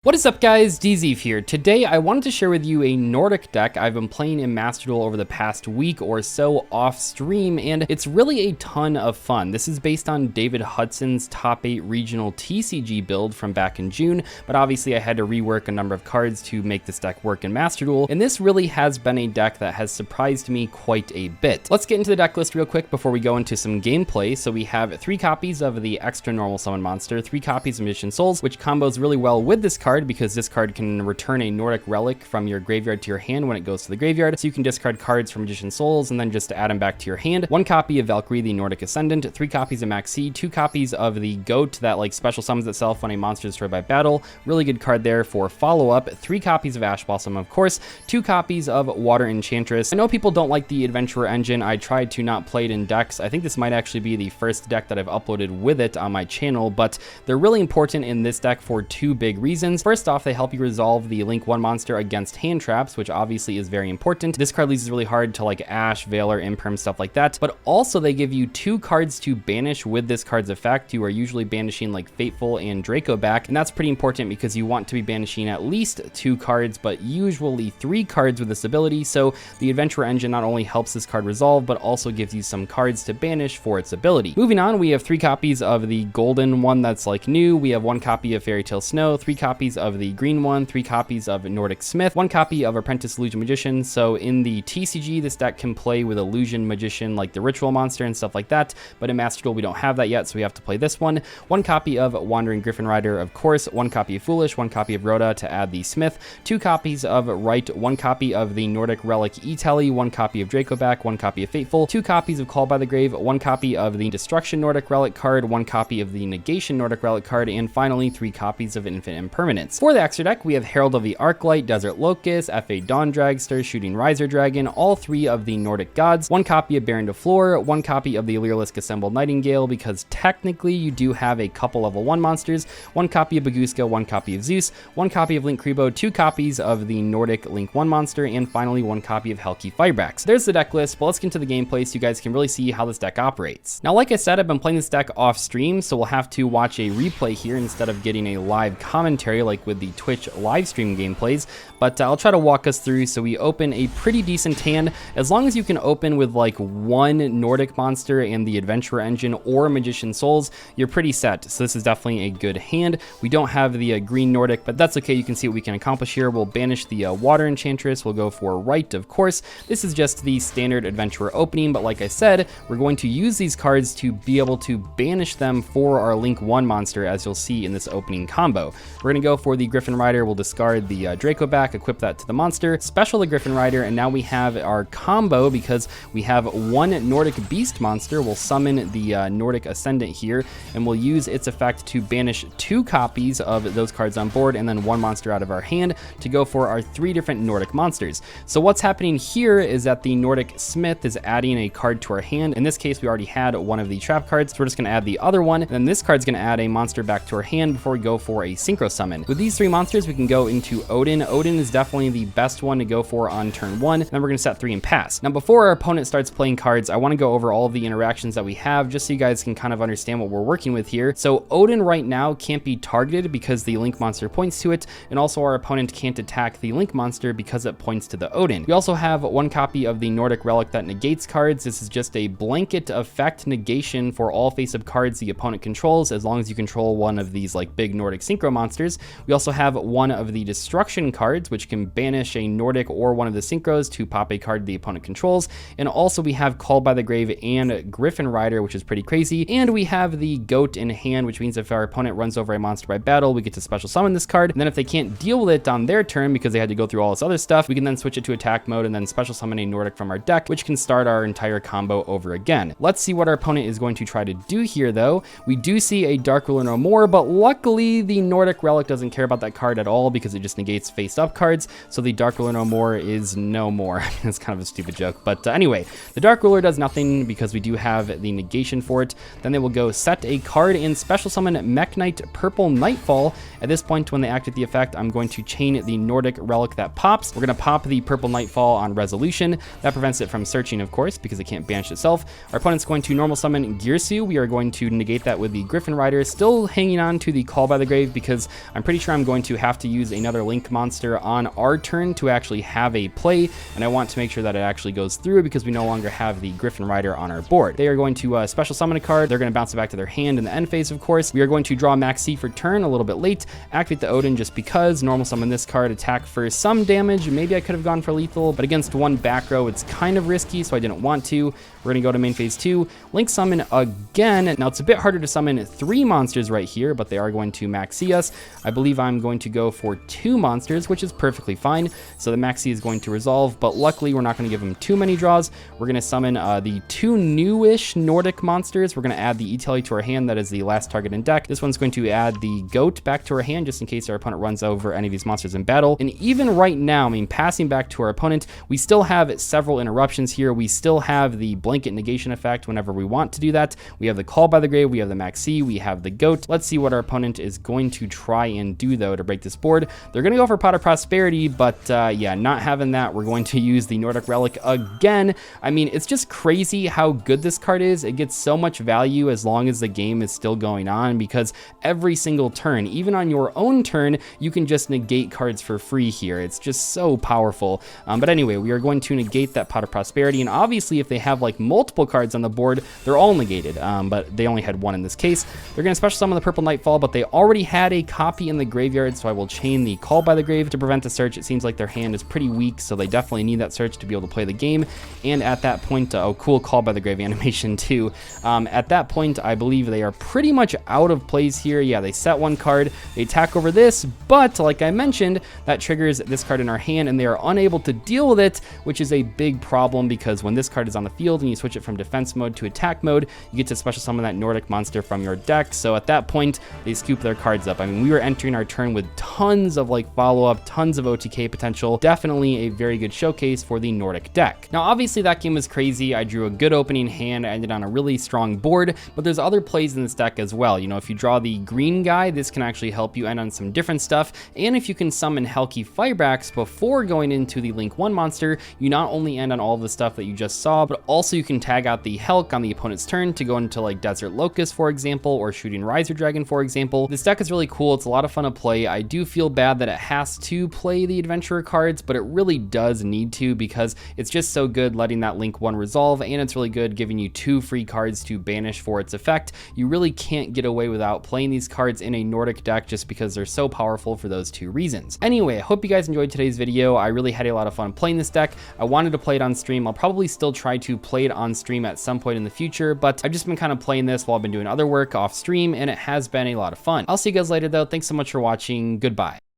What is up guys, Dzeeff here. Today I wanted to share with you a Nordic deck I've been playing in Master Duel over the past week or so off stream, and it's really a ton of fun. This is based on David Hudson's top 8 regional TCG build from back in June, but obviously I had to rework a number of cards to make this deck work in Master Duel, and this really has been a deck that has surprised me quite a bit. Let's get into the deck list real quick before we go into some gameplay. So we have 3 copies of the extra normal summon monster, 3 copies of Magician Souls, which combos really well with this card because this card can return a Nordic relic from your graveyard to your hand when it goes to the graveyard, so you can discard cards from Magician Souls and then just add them back to your hand. 1 copy of Valkyrie, the Nordic Ascendant, 3 copies of Maxi, 2 copies of the Goat that like special summons itself when a monster is destroyed by battle. Really good card there for follow-up. 3 copies of Ash Blossom, of course, 2 copies of Water Enchantress. I know people don't like the Adventurer engine. I tried to not play it in decks. I think this might actually be the first deck that I've uploaded with it on my channel, but they're really important in this deck for 2 big reasons. First off, they help you resolve the Link 1 monster against hand traps, which obviously is very important. This card loses really hard to like Ash, Veiler, Imperm, stuff like that, but also they give you 2 cards to banish with this card's effect. You are usually banishing like Fateful and Draco back, and that's pretty important because you want to be banishing at least 2 cards, but usually 3 cards with this ability, so the Adventurer engine not only helps this card resolve, but also gives you some cards to banish for its ability. Moving on, we have 3 copies of the golden one that's like new, we have 1 copy of Fairy Tale Snow, 3 copies of the green one, 3 copies of Nordic Smith, 1 copy of Apprentice Illusion Magician. So in the TCG, this deck can play with Illusion Magician like the Ritual monster and stuff like that, but in Master Duel we don't have that yet, so we have to play this one. 1 copy of Wandering Griffin Rider, of course, 1 copy of Foolish, 1 copy of Rhoda to add the Smith, 2 copies of Right, 1 copy of the Nordic Relic E-Telly, 1 copy of Draco back, 1 copy of Fateful, 2 copies of Call by the Grave, 1 copy of the Destruction Nordic Relic card, 1 copy of the Negation Nordic Relic card, and finally 3 copies of Infinite Impermanence. For the extra deck, we have Herald of the Arclight, Desert Locust, F.A. Dawn Dragster, Shooting Riser Dragon, all 3 of the Nordic Gods, 1 copy of Baron de Fleur, 1 copy of the Allurelisk Assembled Nightingale, because technically you do have a couple level 1 monsters, 1 copy of Baguska, 1 copy of Zeus, 1 copy of Link Kribo, 2 copies of the Nordic Link 1 monster, and finally 1 copy of Helki Firebrax. There's the deck list, but let's get into the gameplay so you guys can really see how this deck operates. Now, like I said, I've been playing this deck off stream, so we'll have to watch a replay here instead of getting a live commentary like with the Twitch live stream gameplays, but I'll try to walk us through. So we open a pretty decent hand. As long as you can open with like 1 Nordic monster and the Adventurer engine or Magician Souls, you're pretty set. So this is definitely a good hand. We don't have the green Nordic, but that's okay. You can see what we can accomplish here. We'll banish the Water Enchantress. We'll go for Right, of course. This is just the standard Adventurer opening, but like I said, we're going to use these cards to be able to banish them for our Link 1 monster, as you'll see in this opening combo. We're going to go for the Griffin Rider. We'll discard the Draco back, equip that to the monster, special the Griffin Rider, and now we have our combo because we have 1 Nordic Beast monster. We'll summon the Nordic Ascendant here, and we'll use its effect to banish 2 copies of those cards on board and then 1 monster out of our hand to go for our 3 different Nordic monsters. So what's happening here is that the Nordic Smith is adding a card to our hand. In this case, we already had 1 of the trap cards, so we're just going to add the other one, and then this card's going to add a monster back to our hand before we go for a Synchro Summon. With these 3 monsters, we can go into Odin. Odin is definitely the best one to go for on turn 1. Then we're going to set 3 and pass. Now, before our opponent starts playing cards, I want to go over all of the interactions that we have just so you guys can kind of understand what we're working with here. So Odin right now can't be targeted because the Link monster points to it, and also our opponent can't attack the Link monster because it points to the Odin. We also have 1 copy of the Nordic Relic that negates cards. This is just a blanket effect negation for all face-up cards the opponent controls, as long as you control 1 of these like big Nordic Synchro monsters. We also have 1 of the Destruction cards, which can banish a Nordic or 1 of the Synchros to pop a card the opponent controls. And also we have Called by the Grave and Griffin Rider, which is pretty crazy. And we have the Goat in hand, which means if our opponent runs over a monster by battle, we get to special summon this card. And then if they can't deal with it on their turn because they had to go through all this other stuff, we can then switch it to attack mode and then special summon a Nordic from our deck, which can start our entire combo over again. Let's see what our opponent is going to try to do here though. We do see a Dark Ruler No More, but luckily the Nordic Relic doesn't care about that card at all because it just negates face-up cards, so the Dark Ruler No More is no more. That's kind of a stupid joke, but anyway, the Dark Ruler does nothing because we do have the negation for it. Then they will go set a card and special summon Mech Knight Purple Nightfall. At this point, when they activate the effect, I'm going to chain the Nordic Relic that pops. We're going to pop the Purple Nightfall on resolution. That prevents it from searching, of course, because it can't banish itself. Our opponent's going to normal summon Girsu. We are going to negate that with the Griffin Rider, still hanging on to the Call by the Grave because I'm pretty pretty sure I'm going to have to use another Link monster on our turn to actually have a play, and I want to make sure that it actually goes through because we no longer have the Griffin Rider on our board. They are going to special summon a card. They're going to bounce it back to their hand in the end phase, of course. We are going to draw Max C for turn a little bit late, activate the Odin just because, normal summon this card, attack for some damage. Maybe I could have gone for lethal, but against one back row, it's kind of risky, so I didn't want to. We're going to go to main phase 2, Link summon again. Now, it's a bit harder to summon 3 monsters right here, but they are going to Max C us. I believe I'm going to go for 2 monsters, which is perfectly fine. So the Max C is going to resolve, but luckily we're not going to give him too many draws. We're going to summon the 2 newish Nordic monsters. We're going to add the E-Tele to our hand. That is the last target in deck. This one's going to add the Goat back to our hand just in case our opponent runs over any of these monsters in battle. And even right now, I mean, passing back to our opponent, we still have several interruptions here. We still have the blanket negation effect whenever we want to do that. We have the Call by the Grave, we have the Max C, we have the Goat. Let's see what our opponent is going to try and do though to break this board. They're going to go for Pot of Prosperity, but yeah, not having that. We're going to use the Nordic Relic again. I mean, it's just crazy how good this card is. It gets so much value as long as the game is still going on, because every single turn, even on your own turn, you can just negate cards for free here. It's just so powerful. But anyway, we are going to negate that Pot of Prosperity, and obviously if they have like multiple cards on the board, they're all negated, but they only had one in this case. They're going to special summon the Purple Nightfall, but they already had a copy in the graveyard, so I will chain the Call by the Grave to prevent the search. It seems like their hand is pretty weak, so they definitely need that search to be able to play the game. And at that point, oh, cool Call by the Grave animation too. At that point, I believe they are pretty much out of plays here. Yeah, they set one card, they attack over this, but like I mentioned, that triggers this card in our hand, and they are unable to deal with it, which is a big problem because when this card is on the field and you switch it from defense mode to attack mode, you get to special summon that Nordic monster from your deck. So at that point, they scoop their cards up. I mean, we were entering our turn with tons of like follow-up, tons of OTK potential. Definitely a very good showcase for the Nordic deck. Now, obviously that game was crazy. I drew a good opening hand. I ended on a really strong board, but there's other plays in this deck as well. You know, if you draw the green guy, this can actually help you end on some different stuff. And if you can summon Helki Firebrax before going into the Link 1 monster, you not only end on all of the stuff that you just saw, but also you can tag out the Helk on the opponent's turn to go into like Desert Locust, for example, or Shooting Riser Dragon, for example. This deck is really cool. It's a lot of fun to play. I do feel bad that it has to play the Adventurer cards, but it really does need to because it's just so good letting that Link 1 resolve, and it's really good giving you 2 free cards to banish for its effect. You really can't get away without playing these cards in a Nordic deck just because they're so powerful for those 2 reasons. Anyway, I hope you guys enjoyed today's video. I really had a lot of fun playing this deck. I wanted to play it on stream. I'll probably still try to play it on stream at some point in the future, but I've just been kind of playing this while I've been doing other work off stream, and it has been a lot of fun. I'll see you guys later though. Thanks so much for watching. Goodbye.